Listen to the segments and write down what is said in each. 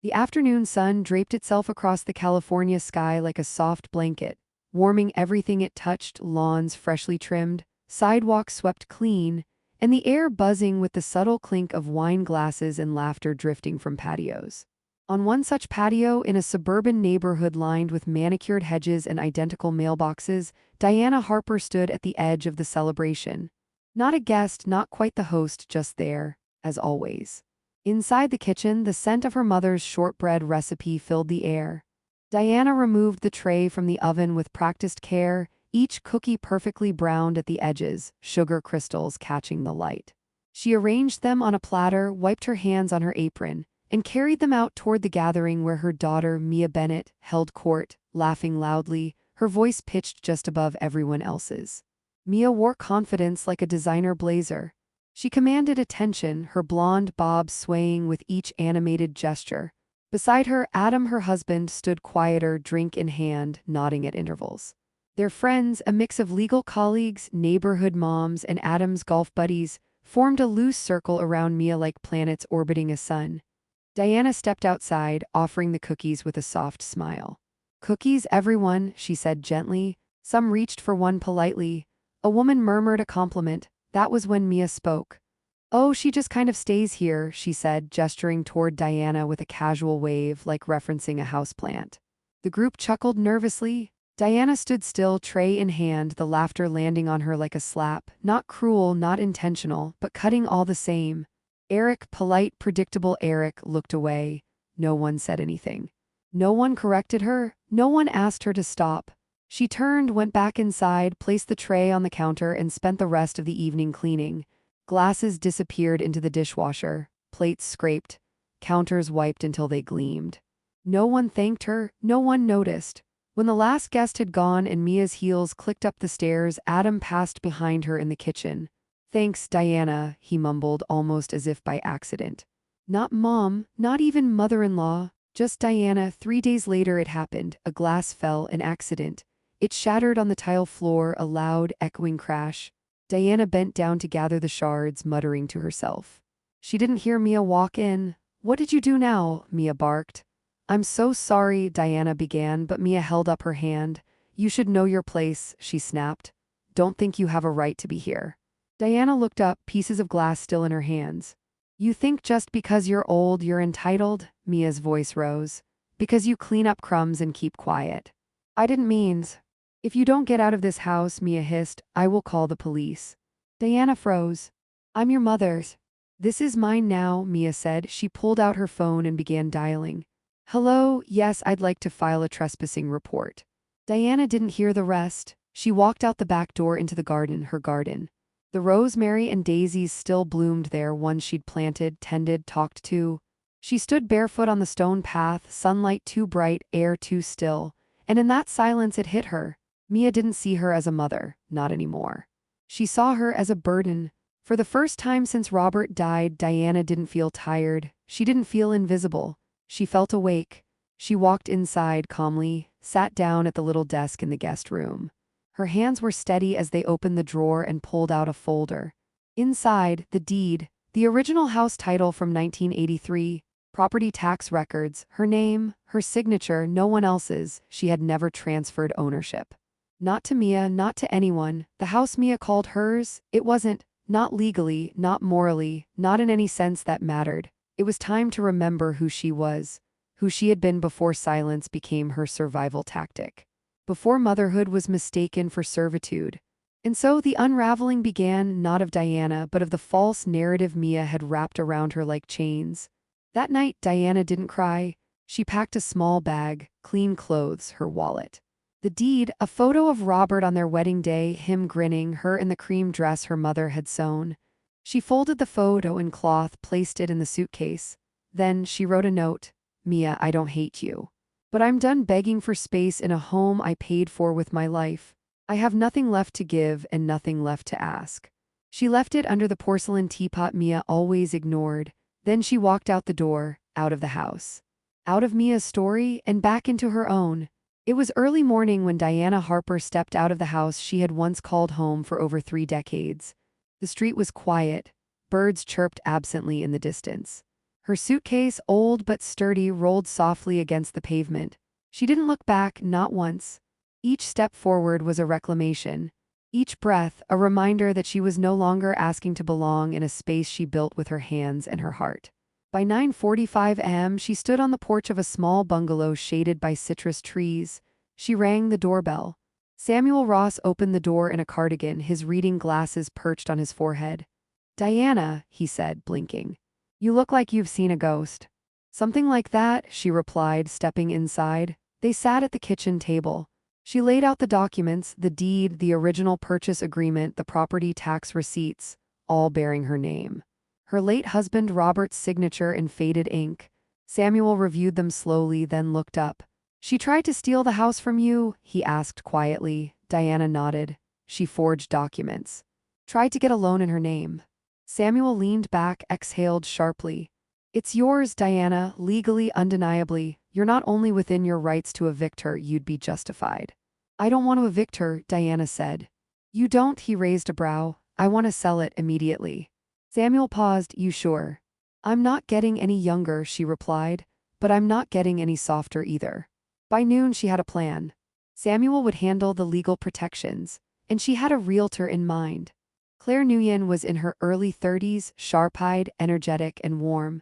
The afternoon sun draped itself across the California sky like a soft blanket, warming everything it touched, lawns freshly trimmed, sidewalks swept clean, and the air buzzing with the subtle clink of wine glasses and laughter drifting from patios. On one such patio, in a suburban neighborhood lined with manicured hedges and identical mailboxes, Diana Harper stood at the edge of the celebration. Not a guest, not quite the host, just there, as always. Inside the kitchen, the scent of her mother's shortbread recipe filled the air. Diana removed the tray from the oven with practiced care, each cookie perfectly browned at the edges, sugar crystals catching the light. She arranged them on a platter, wiped her hands on her apron, and carried them out toward the gathering where her daughter, Mia Bennett, held court, laughing loudly, her voice pitched just above everyone else's. Mia wore confidence like a designer blazer. She commanded attention, her blonde bob swaying with each animated gesture. Beside her, Adam, her husband, stood quieter, drink in hand, nodding at intervals. Their friends, a mix of legal colleagues, neighborhood moms, and Adam's golf buddies, formed a loose circle around Mia like planets orbiting a sun. Diana stepped outside, offering the cookies with a soft smile. "Cookies, everyone," she said gently. Some reached for one politely. A woman murmured a compliment. That was when Mia spoke. "Oh, she just kind of stays here," she said, gesturing toward Diana with a casual wave, like referencing a houseplant. The group chuckled nervously. Diana stood still, tray in hand, the laughter landing on her like a slap, not cruel, not intentional, but cutting all the same. Eric, polite, predictable Eric, looked away. No one said anything. No one corrected her, no one asked her to stop. She turned, went back inside, placed the tray on the counter, and spent the rest of the evening cleaning. Glasses disappeared into the dishwasher, plates scraped, counters wiped until they gleamed. No one thanked her, no one noticed. When the last guest had gone and Mia's heels clicked up the stairs, Adam passed behind her in the kitchen. "Thanks, Diana," he mumbled, almost as if by accident. Not mom, not even mother-in-law, just Diana. 3 days later it happened. A glass fell, an accident. It shattered on the tile floor, a loud, echoing crash. Diana bent down to gather the shards, muttering to herself. She didn't hear Mia walk in. "What did you do now?" Mia barked. "I'm so sorry," Diana began, but Mia held up her hand. "You should know your place," she snapped. "Don't think you have a right to be here." Diana looked up, pieces of glass still in her hands. "You think just because you're old you're entitled?" Mia's voice rose. "Because you clean up crumbs and keep quiet." "I didn't mean. If you don't get out of this house," Mia hissed, "I will call the police." Diana froze. "I'm your mother's." "This is mine now," Mia said. She pulled out her phone and began dialing. "Hello, yes, I'd like to file a trespassing report." Diana didn't hear the rest. She walked out the back door into the garden, her garden. The rosemary and daisies still bloomed there, ones she'd planted, tended, talked to. She stood barefoot on the stone path, sunlight too bright, air too still. And in that silence it hit her. Mia didn't see her as a mother, not anymore. She saw her as a burden. For the first time since Robert died, Diana didn't feel tired. She didn't feel invisible. She felt awake. She walked inside calmly, sat down at the little desk in the guest room. Her hands were steady as they opened the drawer and pulled out a folder. Inside, the deed, the original house title from 1983, property tax records, her name, her signature, no one else's. She had never transferred ownership. Not to Mia, not to anyone. The house Mia called hers, it wasn't, not legally, not morally, not in any sense that mattered. It was time to remember who she was, who she had been before silence became her survival tactic, before motherhood was mistaken for servitude. And so the unraveling began, not of Diana, but of the false narrative Mia had wrapped around her like chains. That night, Diana didn't cry. She packed a small bag, clean clothes, her wallet. The deed, a photo of Robert on their wedding day, him grinning, her in the cream dress her mother had sewn. She folded the photo in cloth, placed it in the suitcase. Then she wrote a note. "Mia, I don't hate you. But I'm done begging for space in a home I paid for with my life. I have nothing left to give and nothing left to ask." She left it under the porcelain teapot Mia always ignored. Then she walked out the door, out of the house. Out of Mia's story and back into her own. It was early morning when Diana Harper stepped out of the house she had once called home for over 3 decades. The street was quiet. Birds chirped absently in the distance. Her suitcase, old but sturdy, rolled softly against the pavement. She didn't look back, not once. Each step forward was a reclamation. Each breath, a reminder that she was no longer asking to belong in a space she built with her hands and her heart. By 9:45 am, she stood on the porch of a small bungalow shaded by citrus trees. She rang the doorbell. Samuel Ross opened the door in a cardigan, his reading glasses perched on his forehead. "Diana," he said, blinking. "You look like you've seen a ghost." "Something like that," she replied, stepping inside. They sat at the kitchen table. She laid out the documents, the deed, the original purchase agreement, the property tax receipts, all bearing her name. Her late husband Robert's signature in faded ink. Samuel reviewed them slowly, then looked up. "She tried to steal the house from you?" he asked quietly. Diana nodded. "She forged documents. Tried to get a loan in her name." Samuel leaned back, exhaled sharply. "It's yours, Diana, legally, undeniably. You're not only within your rights to evict her, you'd be justified." "I don't want to evict her," Diana said. "You don't," he raised a brow. "I want to sell it immediately." Samuel paused. "You sure?" "I'm not getting any younger," she replied, "but I'm not getting any softer either." By noon she had a plan. Samuel would handle the legal protections, and she had a realtor in mind. Claire Nguyen was in her early 30s, sharp-eyed, energetic, and warm.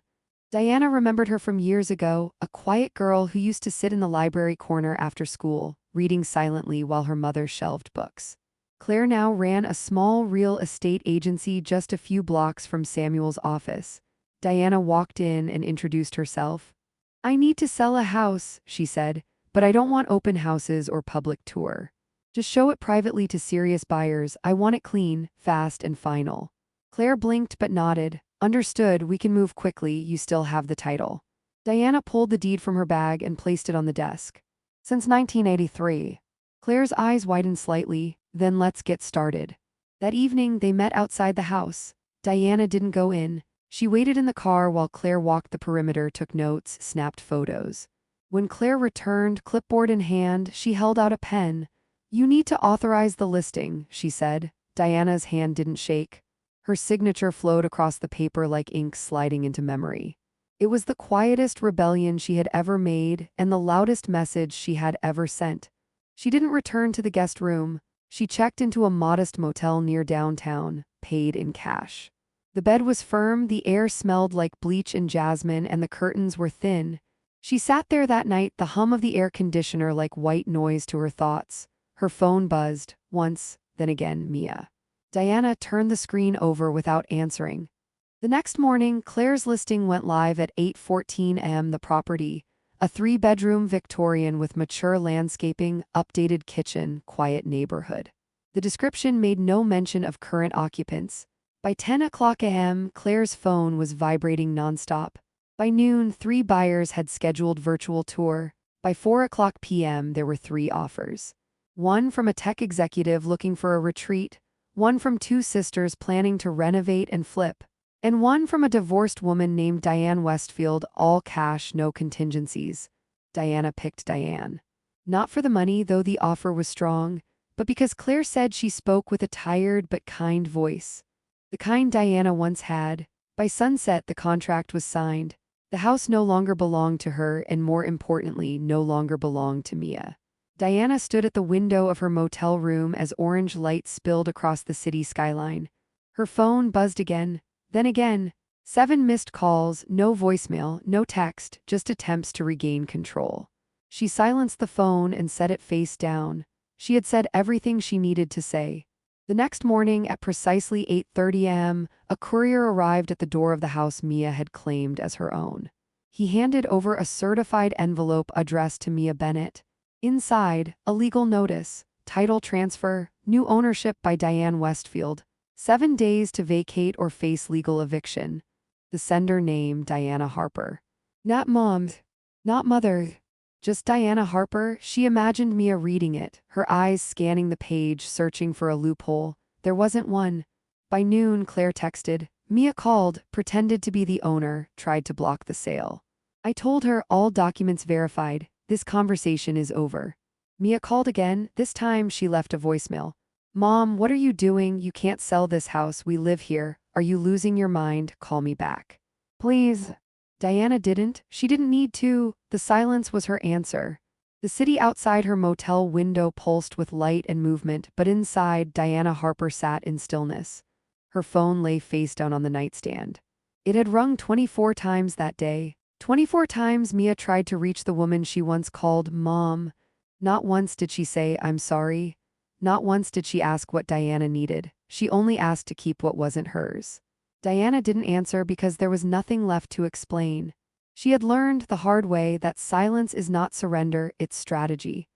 Diana remembered her from years ago, a quiet girl who used to sit in the library corner after school, reading silently while her mother shelved books. Claire now ran a small real estate agency just a few blocks from Samuel's office. Diana walked in and introduced herself. "I need to sell a house," she said, "but I don't want open houses or public tour. Just show it privately to serious buyers. I want it clean, fast, and final." Claire blinked but nodded. "Understood, we can move quickly, you still have the title." Diana pulled the deed from her bag and placed it on the desk. "Since 1983. Claire's eyes widened slightly. "Then let's get started." That evening they met outside the house. Diana didn't go in. She waited in the car while Claire walked the perimeter, took notes, snapped photos. When Claire returned, clipboard in hand, she held out a pen. "You need to authorize the listing," she said. Diana's hand didn't shake. Her signature flowed across the paper like ink sliding into memory. It was the quietest rebellion she had ever made and the loudest message she had ever sent. She didn't return to the guest room. She checked into a modest motel near downtown, paid in cash. The bed was firm, the air smelled like bleach and jasmine, and the curtains were thin. She sat there that night, the hum of the air conditioner like white noise to her thoughts. Her phone buzzed, once, then again, Mia. Diana turned the screen over without answering. The next morning, Claire's listing went live at 8:14 am. The property, a 3-bedroom Victorian with mature landscaping, updated kitchen, quiet neighborhood. The description made no mention of current occupants. By 10 o'clock am, Claire's phone was vibrating nonstop. By noon, 3 buyers had scheduled virtual tour. By 4 o'clock p.m., there were 3 offers. One from a tech executive looking for a retreat, one from 2 sisters planning to renovate and flip, and one from a divorced woman named Diane Westfield, all cash, no contingencies. Diana picked Diane. Not for the money, though the offer was strong, but because Claire said she spoke with a tired but kind voice. The kind Diana once had. By sunset, the contract was signed. The house no longer belonged to her, and more importantly, no longer belonged to Mia. Diana stood at the window of her motel room as orange light spilled across the city skyline. Her phone buzzed again. Then again. 7 missed calls, no voicemail, no text, just attempts to regain control. She silenced the phone and set it face down. She had said everything she needed to say. The next morning at precisely 8:30 am, a courier arrived at the door of the house Mia had claimed as her own. He handed over a certified envelope addressed to Mia Bennett. Inside, a legal notice, title transfer, new ownership by Diane Westfield. 7 days to vacate or face legal eviction. The sender name, Diana Harper. Not mom, not mother, just Diana Harper. She imagined Mia reading it, her eyes scanning the page, searching for a loophole. There wasn't one. By noon, Claire texted. Mia called, pretended to be the owner, tried to block the sale. "I told her, all documents verified. This conversation is over." Mia called again. This time she left a voicemail. "Mom, what are you doing? You can't sell this house. We live here. Are you losing your mind? Call me back. Please." Diana didn't. She didn't need to. The silence was her answer. The city outside her motel window pulsed with light and movement, but inside, Diana Harper sat in stillness. Her phone lay face down on the nightstand. It had rung 24 times that day. 24 times Mia tried to reach the woman she once called Mom. Not once did she say, "I'm sorry." Not once did she ask what Diana needed. She only asked to keep what wasn't hers. Diana didn't answer because there was nothing left to explain. She had learned the hard way that silence is not surrender, it's strategy.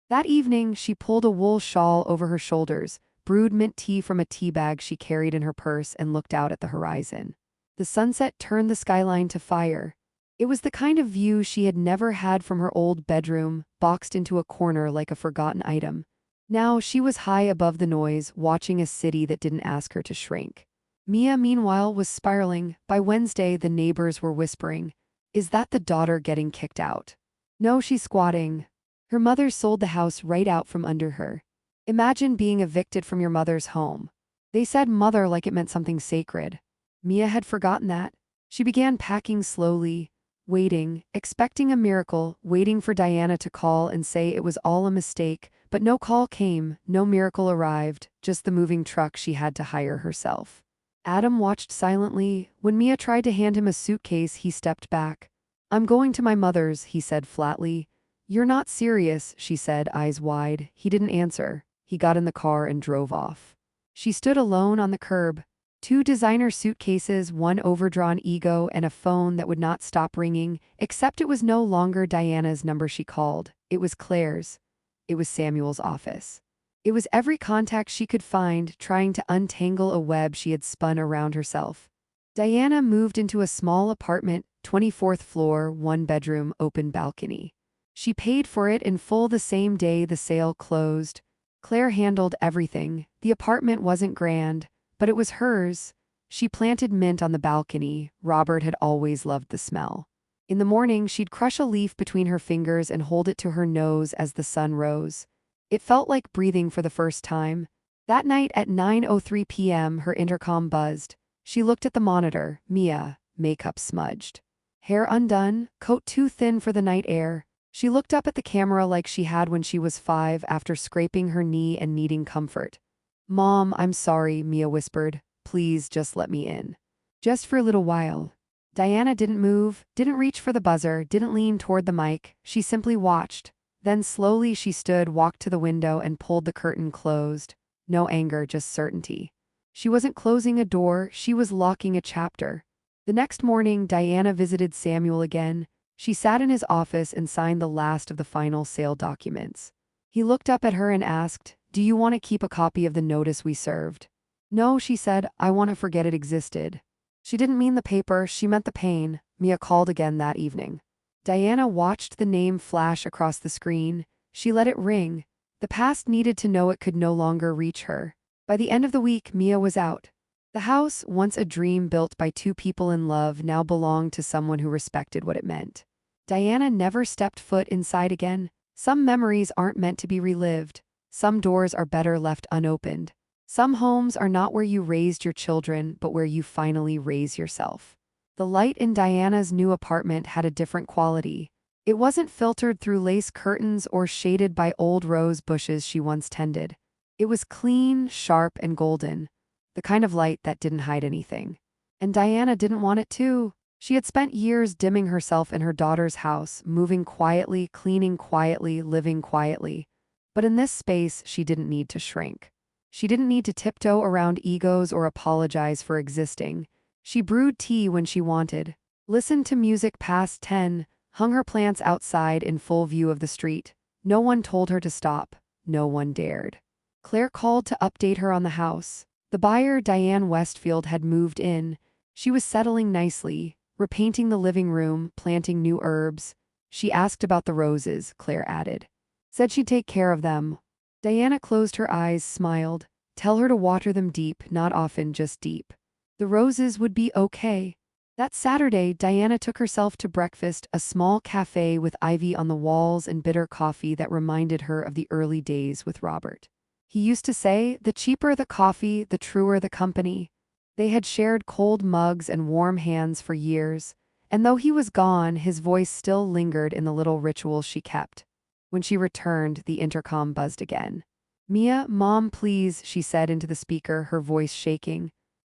That evening, she pulled a wool shawl over her shoulders, brewed mint tea from a tea bag she carried in her purse, and looked out at the horizon. The sunset turned the skyline to fire. It was the kind of view she had never had from her old bedroom, boxed into a corner like a forgotten item. Now she was high above the noise, watching a city that didn't ask her to shrink. Mia, meanwhile, was spiraling. By Wednesday, the neighbors were whispering, "Is that the daughter getting kicked out?" "No, she's squatting. Her mother sold the house right out from under her." Imagine being evicted from your mother's home. They said mother like it meant something sacred. Mia had forgotten that. She began packing slowly, waiting, expecting a miracle, waiting for Diana to call and say it was all a mistake, but no call came, no miracle arrived, just the moving truck she had to hire herself. Adam watched silently. When Mia tried to hand him a suitcase, he stepped back. "I'm going to my mother's," he said flatly. "You're not serious," she said, eyes wide. He didn't answer. He got in the car and drove off. She stood alone on the curb. 2 designer suitcases, 1 overdrawn ego, and a phone that would not stop ringing, except it was no longer Diana's number she called. It was Claire's. It was Samuel's office. It was every contact she could find, trying to untangle a web she had spun around herself. Diana moved into a small apartment, 24th floor, 1 bedroom, open balcony. She paid for it in full the same day the sale closed. Claire handled everything. The apartment wasn't grand, but it was hers. She planted mint on the balcony. Robert had always loved the smell. In the morning, she'd crush a leaf between her fingers and hold it to her nose as the sun rose. It felt like breathing for the first time. That night at 9:03 p.m., her intercom buzzed. She looked at the monitor. Mia, makeup smudged. Hair undone, coat too thin for the night air. She looked up at the camera like she had when she was 5 after scraping her knee and needing comfort. "Mom, I'm sorry," Mia whispered. "Please just let me in. Just for a little while." Diana didn't move, didn't reach for the buzzer, didn't lean toward the mic. She simply watched. Then slowly she stood, walked to the window, and pulled the curtain closed. No anger, just certainty. She wasn't closing a door, she was locking a chapter. The next morning, Diana visited Samuel again. She sat in his office and signed the last of the final sale documents. He looked up at her and asked, "Do you want to keep a copy of the notice we served?" "No," she said, "I want to forget it existed." She didn't mean the paper, she meant the pain. Mia called again that evening. Diana watched the name flash across the screen. She let it ring. The past needed to know it could no longer reach her. By the end of the week, Mia was out. The house, once a dream built by 2 people in love, now belonged to someone who respected what it meant. Diana never stepped foot inside again. Some memories aren't meant to be relived. Some doors are better left unopened. Some homes are not where you raised your children, but where you finally raise yourself. The light in Diana's new apartment had a different quality. It wasn't filtered through lace curtains or shaded by old rose bushes she once tended. It was clean, sharp, and golden. The kind of light that didn't hide anything. And Diana didn't want it to. She had spent years dimming herself in her daughter's house, moving quietly, cleaning quietly, living quietly. But in this space, she didn't need to shrink. She didn't need to tiptoe around egos or apologize for existing. She brewed tea when she wanted, listened to music past 10, hung her plants outside in full view of the street. No one told her to stop. No one dared. Claire called to update her on the house. The buyer, Diane Westfield, had moved in. She was settling nicely, repainting the living room, planting new herbs. She asked about the roses, Claire added. Said she'd take care of them. Diana closed her eyes, smiled. Tell her to water them deep, not often, just deep. The roses would be okay. That Saturday, Diana took herself to breakfast, a small cafe with ivy on the walls and bitter coffee that reminded her of the early days with Robert. He used to say, the cheaper the coffee, the truer the company. They had shared cold mugs and warm hands for years, And though he was gone, his voice still lingered in the little rituals she kept. When she returned, the intercom buzzed again. "Mia, Mom, please," she said into the speaker, her voice shaking.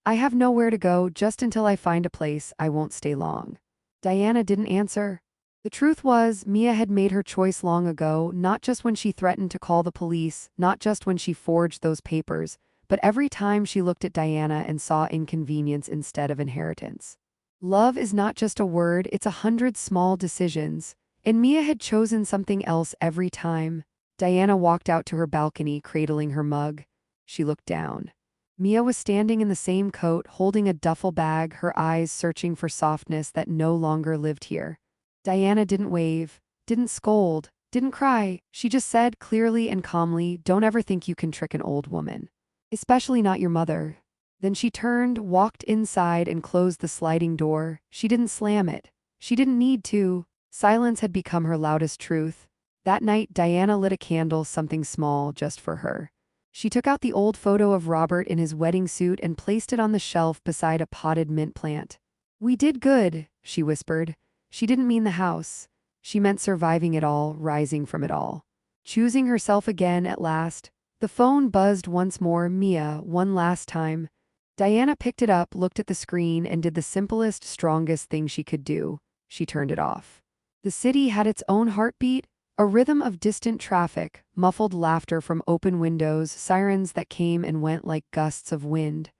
"I have nowhere to go, just until I find a place. I won't stay long." Diana didn't answer. The truth was, Mia had made her choice long ago, not just when she threatened to call the police, not just when she forged those papers, but every time she looked at Diana and saw inconvenience instead of inheritance. Love is not just a word, it's 100 small decisions. And Mia had chosen something else every time. Diana walked out to her balcony, cradling her mug. She looked down. Mia was standing in the same coat, holding a duffel bag, her eyes searching for softness that no longer lived here. Diana didn't wave, didn't scold, didn't cry. She just said clearly and calmly, "Don't ever think you can trick an old woman. Especially not your mother." Then she turned, walked inside, and closed the sliding door. She didn't slam it. She didn't need to. Silence had become her loudest truth. That night, Diana lit a candle, something small, just for her. She took out the old photo of Robert in his wedding suit and placed it on the shelf beside a potted mint plant. "We did good," she whispered. She didn't mean the house. She meant surviving it all, rising from it all. Choosing herself again at last. The phone buzzed once more. "Mia, one last time." Diana picked it up, looked at the screen, and did the simplest, strongest thing she could do. She turned it off. The city had its own heartbeat, a rhythm of distant traffic, muffled laughter from open windows, sirens that came and went like gusts of wind.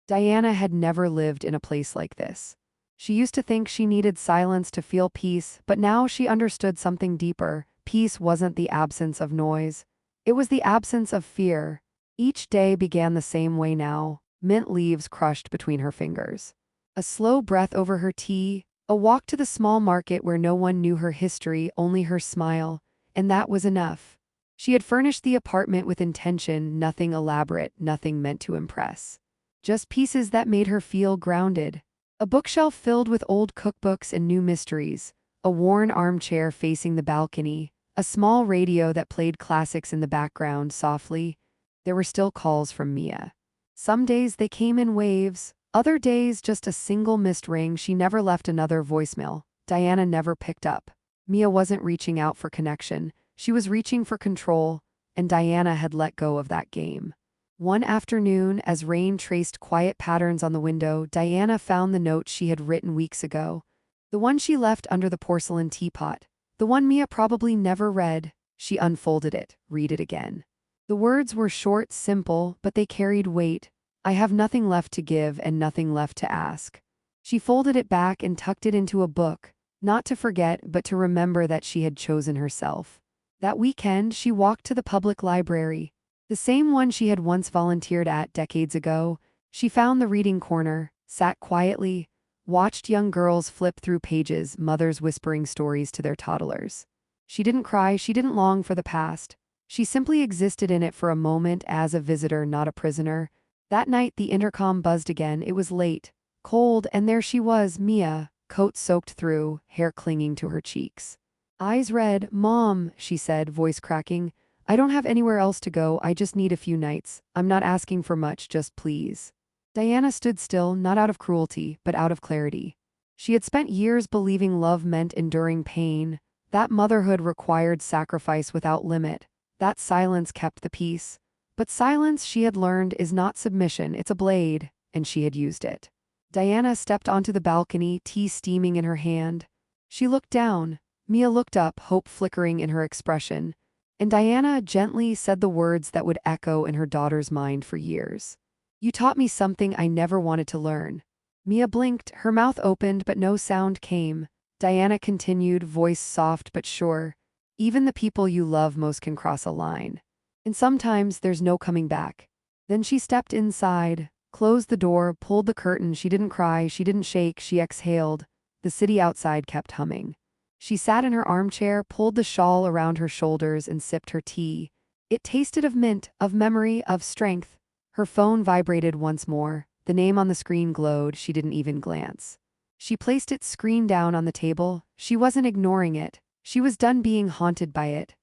Diana had never lived in a place like this. She used to think she needed silence to feel peace, but now she understood something deeper. Peace wasn't the absence of noise. It was the absence of fear. Each day began the same way now, mint leaves crushed between her fingers. A slow breath over her tea, a walk to the small market where no one knew her history, only her smile, and that was enough. She had furnished the apartment with intention, nothing elaborate, nothing meant to impress. Just pieces that made her feel grounded. A bookshelf filled with old cookbooks and new mysteries, a worn armchair facing the balcony, a small radio that played classics in the background softly. There were still calls from Mia. Some days they came in waves, other days just a single missed ring. She never left another voicemail. Diana never picked up. Mia wasn't reaching out for connection, she was reaching for control, and Diana had let go of that game. One afternoon, as rain traced quiet patterns on the window, Diana found the note she had written weeks ago. The one she left under the porcelain teapot. The one Mia probably never read. She unfolded it, read it again. The words were short, simple, but they carried weight. "I have nothing left to give and nothing left to ask." She folded it back and tucked it into a book, not to forget, but to remember that she had chosen herself. That weekend, she walked to the public library. The same one she had once volunteered at decades ago. She found the reading corner, sat quietly, watched young girls flip through pages, mothers whispering stories to their toddlers. She didn't cry, she didn't long for the past. She simply existed in it for a moment as a visitor, not a prisoner. That night, the intercom buzzed again. It was late, cold, and there she was, Mia, coat soaked through, hair clinging to her cheeks. Eyes red. "Mom," she said, voice cracking. "I don't have anywhere else to go, I just need a few nights. I'm not asking for much, just please." Diana stood still, not out of cruelty, but out of clarity. She had spent years believing love meant enduring pain, that motherhood required sacrifice without limit, that silence kept the peace. But silence, she had learned, is not submission, it's a blade, and she had used it. Diana stepped onto the balcony, tea steaming in her hand. She looked down. Mia looked up, hope flickering in her expression. And Diana gently said the words that would echo in her daughter's mind for years. "You taught me something I never wanted to learn." Mia blinked, her mouth opened, but no sound came. Diana continued, voice soft but sure. "Even the people you love most can cross a line. And sometimes there's no coming back." Then she stepped inside, closed the door, pulled the curtain. She didn't cry, she didn't shake, she exhaled. The city outside kept humming. She sat in her armchair, pulled the shawl around her shoulders, and sipped her tea. It tasted of mint, of memory, of strength. Her phone vibrated once more. The name on the screen glowed. She didn't even glance. She placed its screen down on the table. She wasn't ignoring it. She was done being haunted by it.